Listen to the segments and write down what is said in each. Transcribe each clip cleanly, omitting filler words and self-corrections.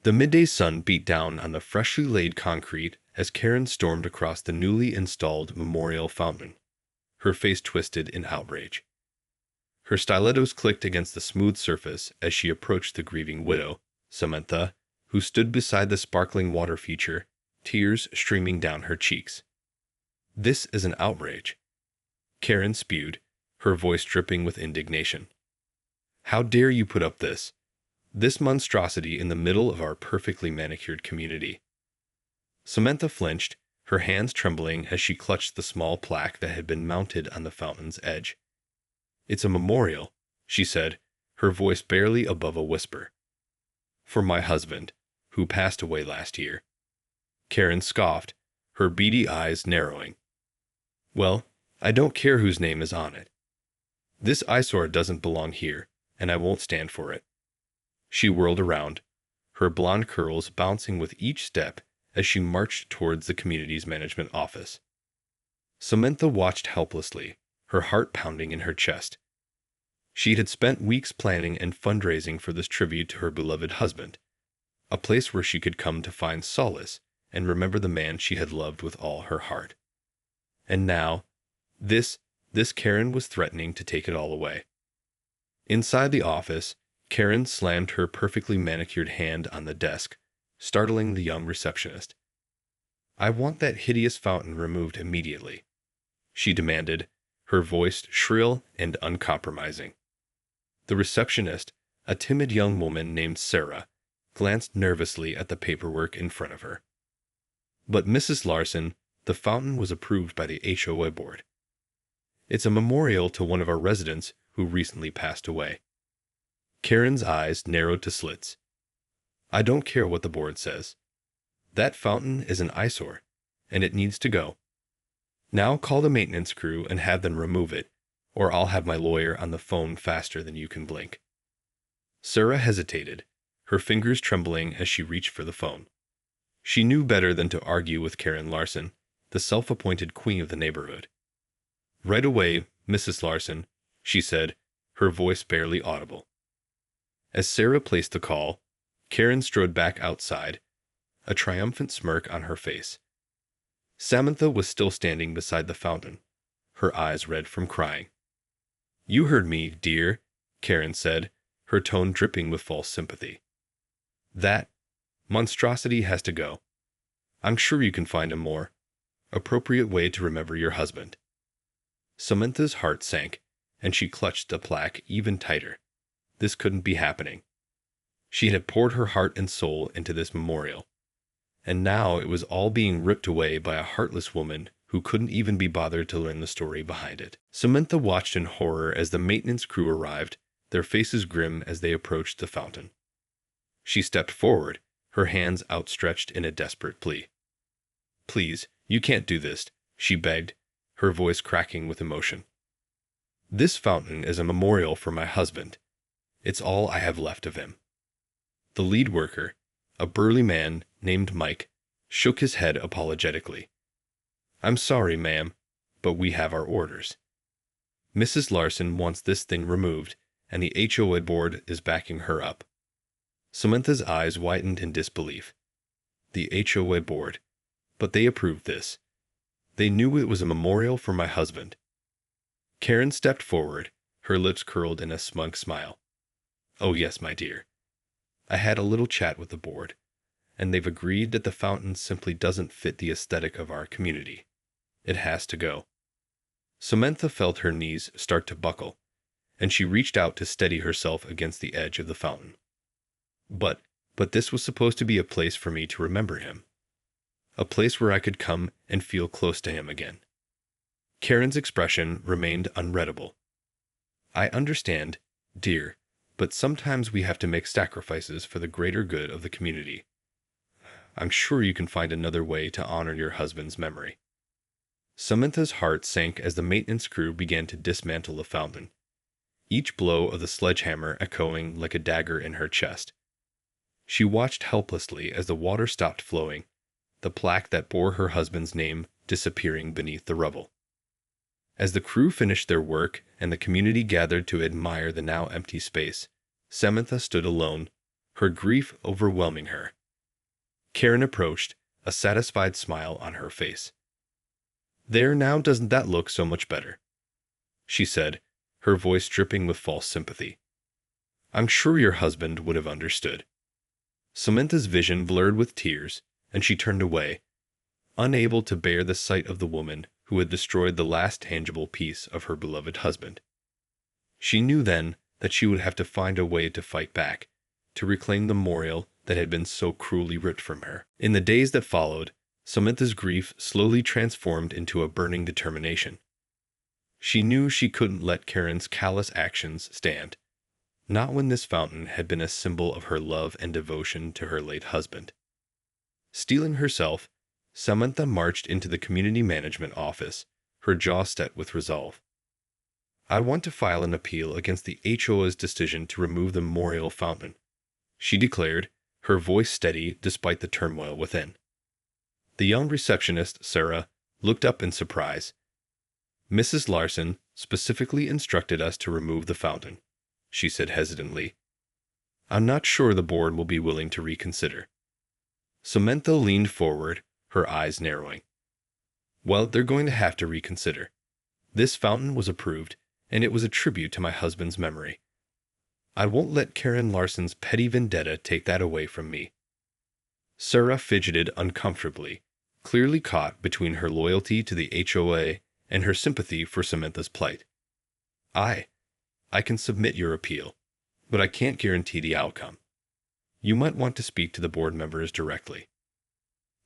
The midday sun beat down on the freshly laid concrete as Karen stormed across the newly installed memorial fountain, her face twisted in outrage. Her stilettos clicked against the smooth surface as she approached the grieving widow, Samantha, who stood beside the sparkling water feature, tears streaming down her cheeks. "This is an outrage," Karen spewed, her voice dripping with indignation. "How dare you put up this monstrosity in the middle of our perfectly manicured community?" Samantha flinched, her hands trembling as she clutched the small plaque that had been mounted on the fountain's edge. "It's a memorial," she said, her voice barely above a whisper. "For my husband, who passed away last year." Karen scoffed, her beady eyes narrowing. "Well, I don't care whose name is on it. This eyesore doesn't belong here, and I won't stand for it." She whirled around, her blonde curls bouncing with each step as she marched towards the community's management office. Samantha watched helplessly, her heart pounding in her chest. She had spent weeks planning and fundraising for this tribute to her beloved husband, a place where she could come to find solace and remember the man she had loved with all her heart. And now, this Karen was threatening to take it all away. Inside the office, Karen slammed her perfectly manicured hand on the desk, startling the young receptionist. "I want that hideous fountain removed immediately," she demanded, her voice shrill and uncompromising. The receptionist, a timid young woman named Sarah, glanced nervously at the paperwork in front of her. "But Mrs. Larson, the fountain was approved by the HOA board. It's a memorial to one of our residents who recently passed away." Karen's eyes narrowed to slits. "I don't care what the board says. That fountain is an eyesore, and it needs to go. Now call the maintenance crew and have them remove it, or I'll have my lawyer on the phone faster than you can blink." Sarah hesitated, her fingers trembling as she reached for the phone. She knew better than to argue with Karen Larson, the self-appointed queen of the neighborhood. "Right away, Mrs. Larson," she said, her voice barely audible. As Sarah placed the call, Karen strode back outside, a triumphant smirk on her face. Samantha was still standing beside the fountain, her eyes red from crying. "You heard me, dear," Karen said, her tone dripping with false sympathy. "That monstrosity has to go. I'm sure you can find a more appropriate way to remember your husband." Samantha's heart sank, and she clutched the plaque even tighter. This couldn't be happening. She had poured her heart and soul into this memorial, and now it was all being ripped away by a heartless woman who couldn't even be bothered to learn the story behind it. Samantha watched in horror as the maintenance crew arrived, their faces grim as they approached the fountain. She stepped forward, her hands outstretched in a desperate plea. "Please, you can't do this," she begged, her voice cracking with emotion. "This fountain is a memorial for my husband. It's all I have left of him." The lead worker, a burly man named Mike, shook his head apologetically. "I'm sorry, ma'am, but we have our orders. Mrs. Larson wants this thing removed, and the HOA board is backing her up." Samantha's eyes widened in disbelief. The HOA board. But they approved this. They knew it was a memorial for my husband. Karen stepped forward, her lips curled in a smug smile. "Oh yes, my dear. I had a little chat with the board, and they've agreed that the fountain simply doesn't fit the aesthetic of our community. It has to go." Samantha felt her knees start to buckle, and she reached out to steady herself against the edge of the fountain. But this was supposed to be a place for me to remember him. A place where I could come and feel close to him again. Karen's expression remained unreadable. "I understand, dear, but sometimes we have to make sacrifices for the greater good of the community. I'm sure you can find another way to honor your husband's memory." Samantha's heart sank as the maintenance crew began to dismantle the fountain, each blow of the sledgehammer echoing like a dagger in her chest. She watched helplessly as the water stopped flowing, the plaque that bore her husband's name disappearing beneath the rubble. As the crew finished their work and the community gathered to admire the now empty space, Samantha stood alone, her grief overwhelming her. Karen approached, a satisfied smile on her face. "There now, doesn't that look so much better?" she said, her voice dripping with false sympathy. "I'm sure your husband would have understood." Samantha's vision blurred with tears, and she turned away, unable to bear the sight of the woman who had destroyed the last tangible piece of her beloved husband. She knew then that she would have to find a way to fight back, to reclaim the memorial that had been so cruelly ripped from her. In the days that followed, Samantha's grief slowly transformed into a burning determination. She knew she couldn't let Karen's callous actions stand, not when this fountain had been a symbol of her love and devotion to her late husband. Steeling herself, Samantha marched into the community management office, her jaw set with resolve. "I want to file an appeal against the HOA's decision to remove the memorial fountain," she declared, her voice steady despite the turmoil within. The young receptionist, Sarah, looked up in surprise. "Mrs. Larson specifically instructed us to remove the fountain," she said hesitantly. "I'm not sure the board will be willing to reconsider." Samantha leaned forward, her eyes narrowing. "Well, they're going to have to reconsider. This fountain was approved, and it was a tribute to my husband's memory. I won't let Karen Larson's petty vendetta take that away from me." Sarah fidgeted uncomfortably, clearly caught between her loyalty to the HOA and her sympathy for Samantha's plight. I can submit your appeal, but I can't guarantee the outcome. You might want to speak to the board members directly."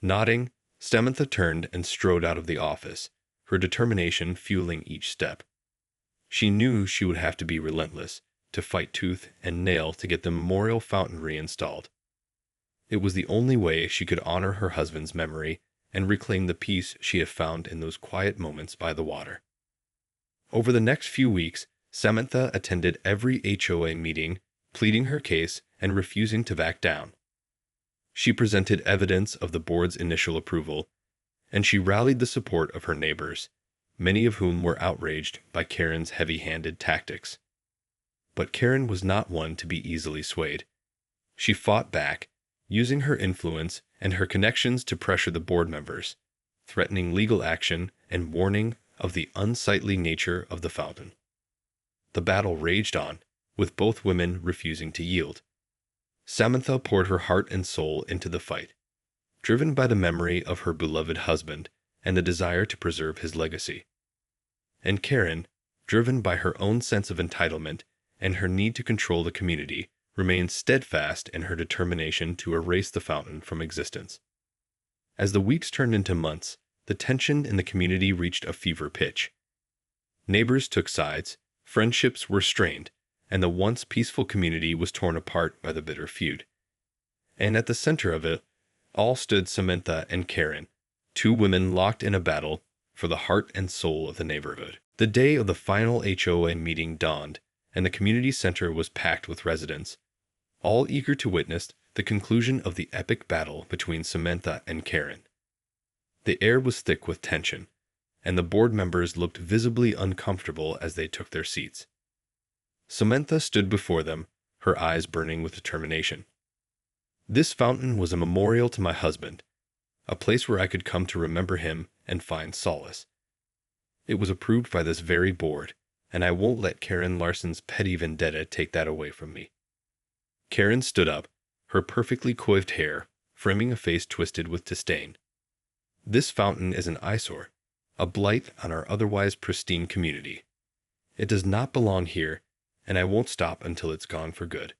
Nodding, Samantha turned and strode out of the office, her determination fueling each step. She knew she would have to be relentless, to fight tooth and nail to get the memorial fountain reinstalled. It was the only way she could honor her husband's memory and reclaim the peace she had found in those quiet moments by the water. Over the next few weeks, Samantha attended every HOA meeting, pleading her case and refusing to back down. She presented evidence of the board's initial approval, and she rallied the support of her neighbors, many of whom were outraged by Karen's heavy-handed tactics. But Karen was not one to be easily swayed. She fought back, using her influence and her connections to pressure the board members, threatening legal action and warning of the unsightly nature of the fountain. The battle raged on, with both women refusing to yield. Samantha poured her heart and soul into the fight, driven by the memory of her beloved husband and the desire to preserve his legacy. And Karen, driven by her own sense of entitlement and her need to control the community, remained steadfast in her determination to erase the fountain from existence. As the weeks turned into months, the tension in the community reached a fever pitch. Neighbors took sides, friendships were strained, and the once peaceful community was torn apart by the bitter feud. And at the center of it all stood Samantha and Karen, two women locked in a battle for the heart and soul of the neighborhood. The day of the final HOA meeting dawned, and the community center was packed with residents, all eager to witness the conclusion of the epic battle between Samantha and Karen. The air was thick with tension, and the board members looked visibly uncomfortable as they took their seats. Samantha stood before them, her eyes burning with determination. "This fountain was a memorial to my husband, a place where I could come to remember him and find solace. It was approved by this very board, and I won't let Karen Larson's petty vendetta take that away from me." Karen stood up, her perfectly coiffed hair framing a face twisted with disdain. "This fountain is an eyesore, a blight on our otherwise pristine community. It does not belong here, and I won't stop until it's gone for good."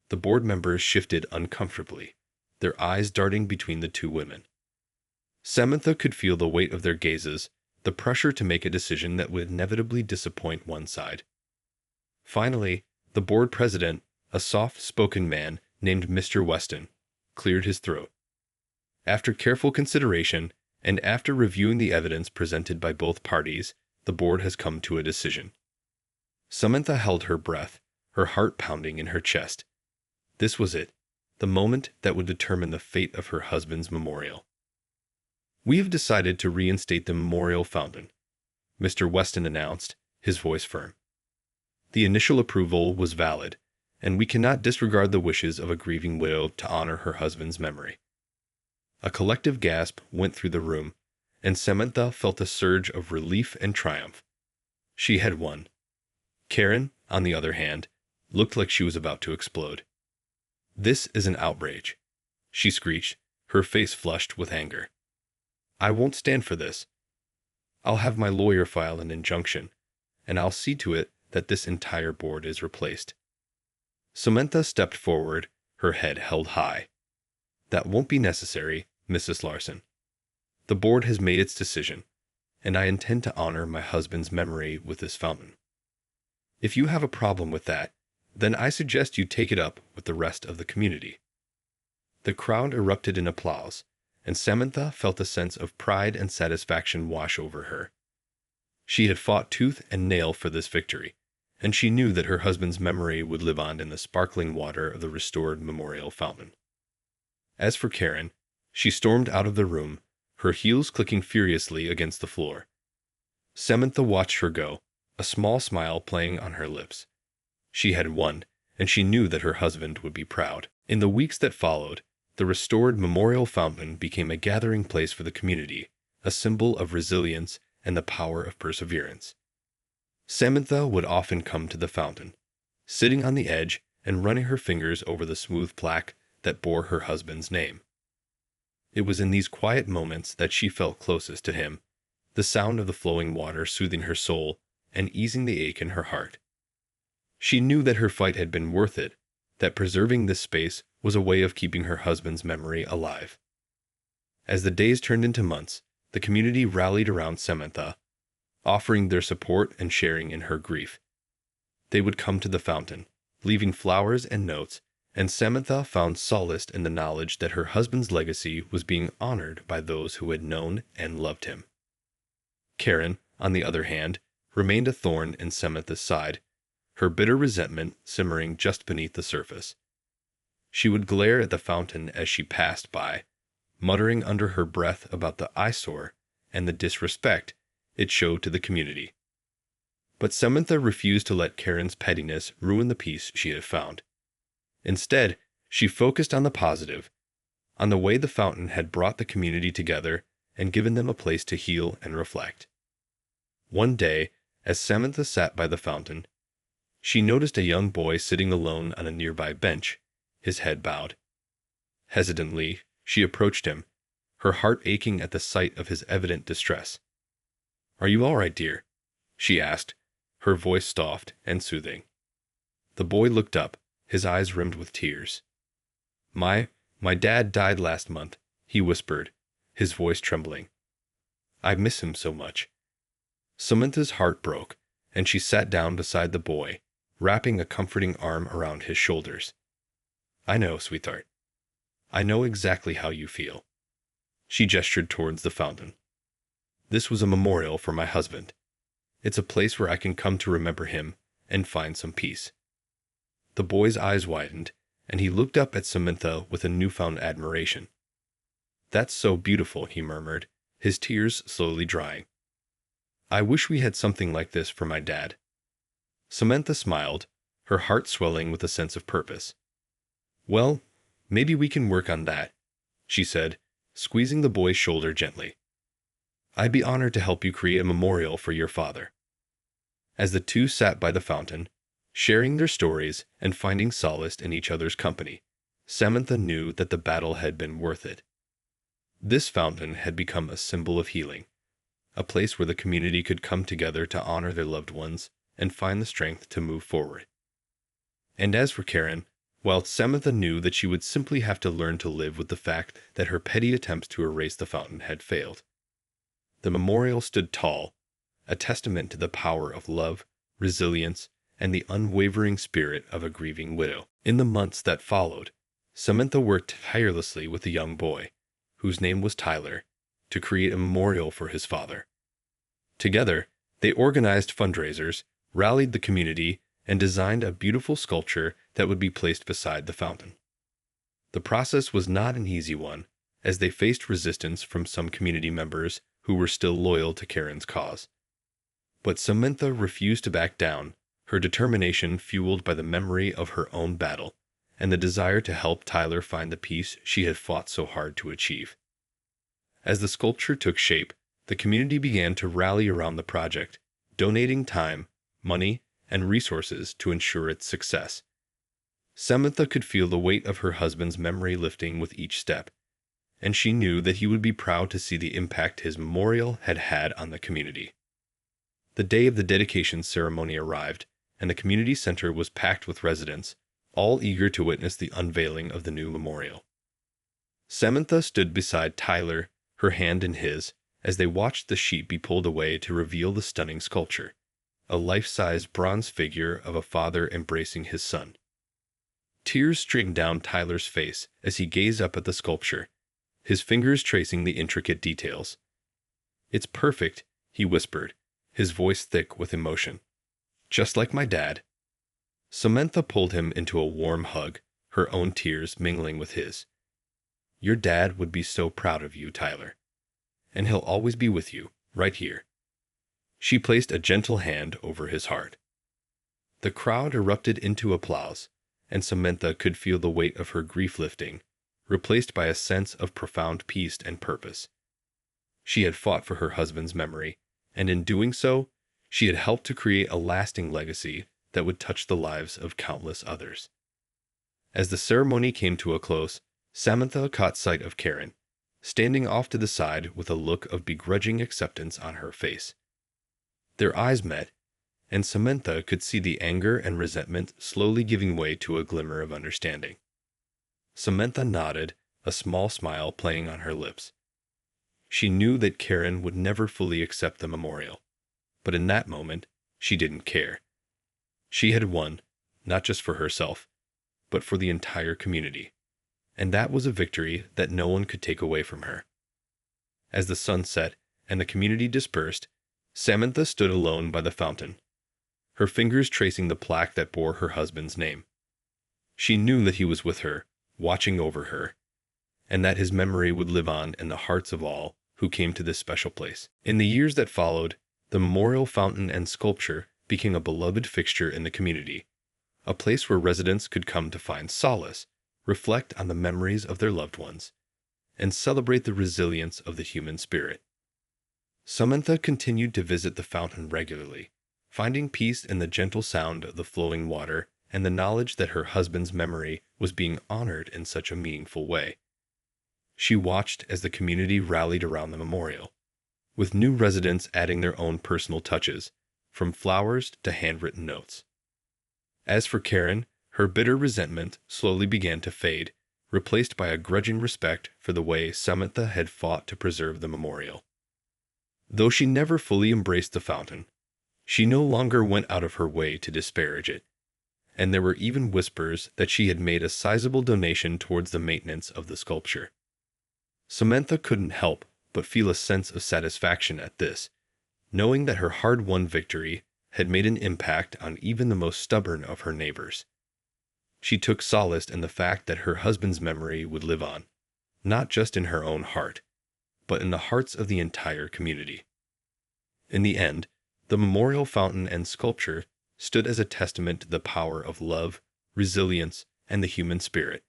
The board members shifted uncomfortably, their eyes darting between the two women. Samantha could feel the weight of their gazes, the pressure to make a decision that would inevitably disappoint one side. Finally, the board president, a soft-spoken man named Mr. Weston, cleared his throat. After careful consideration, and after reviewing the evidence presented by both parties, the board has come to a decision. Samantha held her breath, her heart pounding in her chest. This was it, the moment that would determine the fate of her husband's memorial. "We have decided to reinstate the memorial fountain," Mr. Weston announced, his voice firm. "The initial approval was valid, and we cannot disregard the wishes of a grieving widow to honor her husband's memory." A collective gasp went through the room, and Samantha felt a surge of relief and triumph. She had won. Karen, on the other hand, looked like she was about to explode. "This is an outrage," she screeched, her face flushed with anger. "I won't stand for this. I'll have my lawyer file an injunction, and I'll see to it that this entire board is replaced." Samantha stepped forward, her head held high. "That won't be necessary, Mrs. Larson. The board has made its decision, and I intend to honor my husband's memory with this fountain. If you have a problem with that, then I suggest you take it up with the rest of the community." The crowd erupted in applause, and Samantha felt a sense of pride and satisfaction wash over her. She had fought tooth and nail for this victory, and she knew that her husband's memory would live on in the sparkling water of the restored memorial fountain. As for Karen, she stormed out of the room, her heels clicking furiously against the floor. Samantha watched her go, a small smile playing on her lips. She had won, and she knew that her husband would be proud. In the weeks that followed, the restored memorial fountain became a gathering place for the community, a symbol of resilience and the power of perseverance. Samantha would often come to the fountain, sitting on the edge and running her fingers over the smooth plaque that bore her husband's name. It was in these quiet moments that she felt closest to him, the sound of the flowing water soothing her soul and easing the ache in her heart. She knew that her fight had been worth it, that preserving this space was a way of keeping her husband's memory alive. As the days turned into months, the community rallied around Samantha, offering their support and sharing in her grief. They would come to the fountain, leaving flowers and notes, and Samantha found solace in the knowledge that her husband's legacy was being honored by those who had known and loved him. Karen, on the other hand, remained a thorn in Samantha's side, her bitter resentment simmering just beneath the surface. She would glare at the fountain as she passed by, muttering under her breath about the eyesore and the disrespect it showed to the community. But Samantha refused to let Karen's pettiness ruin the peace she had found. Instead, she focused on the positive, on the way the fountain had brought the community together and given them a place to heal and reflect. One day, as Samantha sat by the fountain, she noticed a young boy sitting alone on a nearby bench, his head bowed. Hesitantly, she approached him, her heart aching at the sight of his evident distress. "Are you all right, dear?" she asked, her voice soft and soothing. The boy looked up, his eyes rimmed with tears. My dad died last month," he whispered, his voice trembling. "I miss him so much." Samantha's heart broke, and she sat down beside the boy, wrapping a comforting arm around his shoulders. "I know, sweetheart. I know exactly how you feel." She gestured towards the fountain. "This was a memorial for my husband. It's a place where I can come to remember him and find some peace." The boy's eyes widened, and he looked up at Samantha with a newfound admiration. "That's so beautiful," he murmured, his tears slowly drying. "I wish we had something like this for my dad." Samantha smiled, her heart swelling with a sense of purpose. "Well, maybe we can work on that," she said, squeezing the boy's shoulder gently. "I'd be honored to help you create a memorial for your father." As the two sat by the fountain, sharing their stories and finding solace in each other's company, Samantha knew that the battle had been worth it. This fountain had become a symbol of healing, a place where the community could come together to honor their loved ones and find the strength to move forward. And as for Karen, while Samantha knew that she would simply have to learn to live with the fact that her petty attempts to erase the fountain had failed, the memorial stood tall, a testament to the power of love, resilience, and the unwavering spirit of a grieving widow. In the months that followed, Samantha worked tirelessly with a young boy, whose name was Tyler, to create a memorial for his father. Together, they organized fundraisers, rallied the community, and designed a beautiful sculpture that would be placed beside the fountain. The process was not an easy one, as they faced resistance from some community members who were still loyal to Karen's cause. But Samantha refused to back down, her determination fueled by the memory of her own battle and the desire to help Tyler find the peace she had fought so hard to achieve. As the sculpture took shape, the community began to rally around the project, donating time, money, and resources to ensure its success. Samantha could feel the weight of her husband's memory lifting with each step, and she knew that he would be proud to see the impact his memorial had had on the community. The day of the dedication ceremony arrived, and the community center was packed with residents, all eager to witness the unveiling of the new memorial. Samantha stood beside Tyler, her hand in his, as they watched the sheet be pulled away to reveal the stunning sculpture, a life-size bronze figure of a father embracing his son. Tears streamed down Tyler's face as he gazed up at the sculpture, his fingers tracing the intricate details. "It's perfect," he whispered, his voice thick with emotion. "Just like my dad." Samantha pulled him into a warm hug, her own tears mingling with his. "Your dad would be so proud of you, Tyler. And he'll always be with you, right here." She placed a gentle hand over his heart. The crowd erupted into applause, and Samantha could feel the weight of her grief lifting, replaced by a sense of profound peace and purpose. She had fought for her husband's memory, and in doing so, she had helped to create a lasting legacy that would touch the lives of countless others. As the ceremony came to a close, Samantha caught sight of Karen, standing off to the side with a look of begrudging acceptance on her face. Their eyes met, and Samantha could see the anger and resentment slowly giving way to a glimmer of understanding. Samantha nodded, a small smile playing on her lips. She knew that Karen would never fully accept the memorial, but in that moment, she didn't care. She had won, not just for herself, but for the entire community, and that was a victory that no one could take away from her. As the sun set and the community dispersed, Samantha stood alone by the fountain, her fingers tracing the plaque that bore her husband's name. She knew that he was with her, watching over her, and that his memory would live on in the hearts of all who came to this special place. In the years that followed, the memorial fountain and sculpture became a beloved fixture in the community, a place where residents could come to find solace, reflect on the memories of their loved ones, and celebrate the resilience of the human spirit. Samantha continued to visit the fountain regularly, finding peace in the gentle sound of the flowing water and the knowledge that her husband's memory was being honored in such a meaningful way. She watched as the community rallied around the memorial, with new residents adding their own personal touches, from flowers to handwritten notes. As for Karen, her bitter resentment slowly began to fade, replaced by a grudging respect for the way Samantha had fought to preserve the memorial. Though she never fully embraced the fountain, she no longer went out of her way to disparage it, and there were even whispers that she had made a sizable donation towards the maintenance of the sculpture. Samantha couldn't help but feel a sense of satisfaction at this, knowing that her hard-won victory had made an impact on even the most stubborn of her neighbors. She took solace in the fact that her husband's memory would live on, not just in her own heart, but in the hearts of the entire community. In the end, the memorial fountain and sculpture stood as a testament to the power of love, resilience, and the human spirit.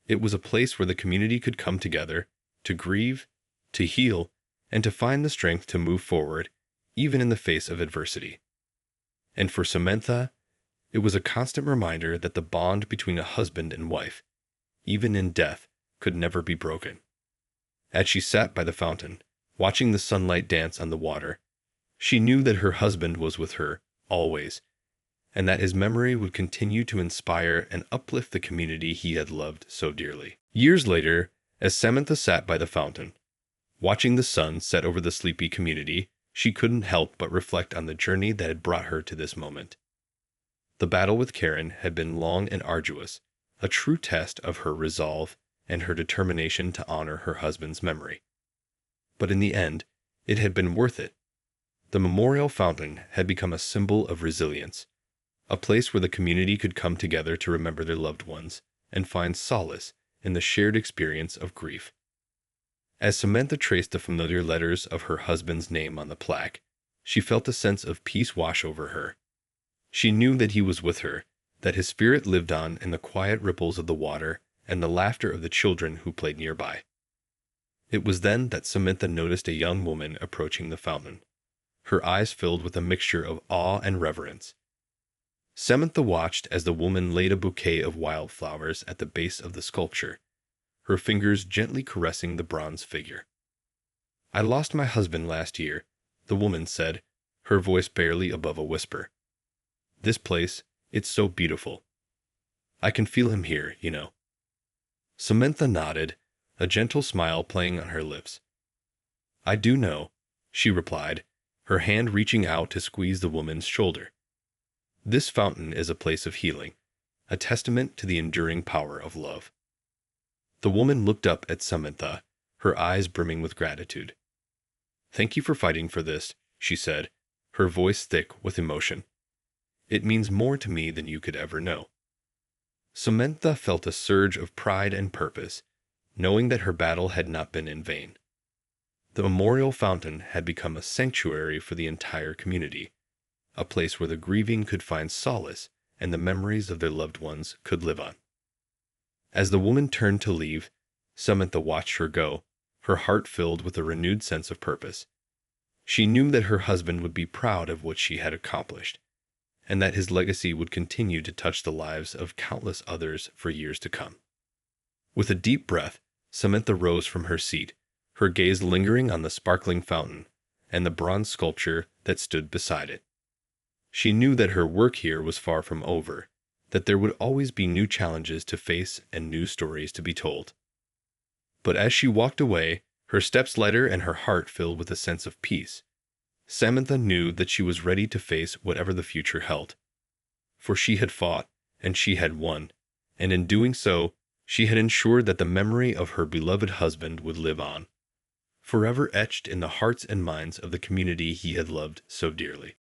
It was a place where the community could come together, to grieve, to heal, and to find the strength to move forward, even in the face of adversity. And for Samantha, it was a constant reminder that the bond between a husband and wife, even in death, could never be broken. As she sat by the fountain, watching the sunlight dance on the water, she knew that her husband was with her, always, and that his memory would continue to inspire and uplift the community he had loved so dearly. Years later, as Samantha sat by the fountain, watching the sun set over the sleepy community, she couldn't help but reflect on the journey that had brought her to this moment. The battle with Karen had been long and arduous, a true test of her resolve and her determination to honor her husband's memory. But in the end, it had been worth it. The memorial fountain had become a symbol of resilience, a place where the community could come together to remember their loved ones and find solace in the shared experience of grief. As Samantha traced the familiar letters of her husband's name on the plaque, she felt a sense of peace wash over her. She knew that he was with her, that his spirit lived on in the quiet ripples of the water and the laughter of the children who played nearby. It was then that Samantha noticed a young woman approaching the fountain. Her eyes filled with a mixture of awe and reverence. Samantha watched as the woman laid a bouquet of wildflowers at the base of the sculpture, her fingers gently caressing the bronze figure. "I lost my husband last year," the woman said, her voice barely above a whisper. "This place, it's so beautiful. I can feel him here, you know." Samantha nodded, a gentle smile playing on her lips. "I do know," she replied, her hand reaching out to squeeze the woman's shoulder. "This fountain is a place of healing, a testament to the enduring power of love." The woman looked up at Samantha, her eyes brimming with gratitude. "Thank you for fighting for this," she said, her voice thick with emotion. "It means more to me than you could ever know." Samantha felt a surge of pride and purpose, knowing that her battle had not been in vain. The memorial fountain had become a sanctuary for the entire community, a place where the grieving could find solace and the memories of their loved ones could live on. As the woman turned to leave, Samantha watched her go, her heart filled with a renewed sense of purpose. She knew that her husband would be proud of what she had accomplished, and that his legacy would continue to touch the lives of countless others for years to come. With a deep breath, Samantha rose from her seat, her gaze lingering on the sparkling fountain and the bronze sculpture that stood beside it. She knew that her work here was far from over, that there would always be new challenges to face and new stories to be told. But as she walked away, her steps lighter and her heart filled with a sense of peace, Samantha knew that she was ready to face whatever the future held. For she had fought, and she had won, and in doing so, she had ensured that the memory of her beloved husband would live on, forever etched in the hearts and minds of the community he had loved so dearly.